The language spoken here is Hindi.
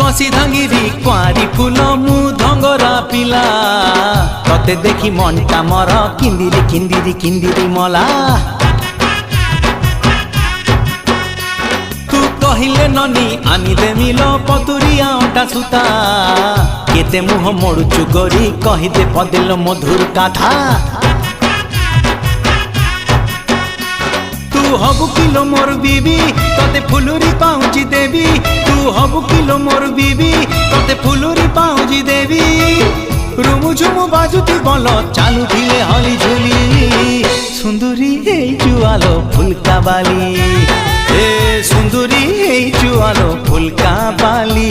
कसी धांगिरी कुआरी फूल मु धंगरा पिला तते देखी मनटा मर किंदिरी किंदिरी किंदिरी मला तू कहिले ननी आनी देमिल पतुरिया अंटा सुता केते मुह मोड़ुचु गोरी कहिदे पदिल मधुर कथा तू हबु किलो मोर बीबी तते फुलुरी पाउची देवी तू हबु किलो मोर बीबी तते फुलुरी पाउची देवी रुमु झुमु बाजुती बल चालू धिले हली झुली सुंदरी हे जुआलो फुलका बाली ए सुंदरी हे जुआलो फुलका बाली।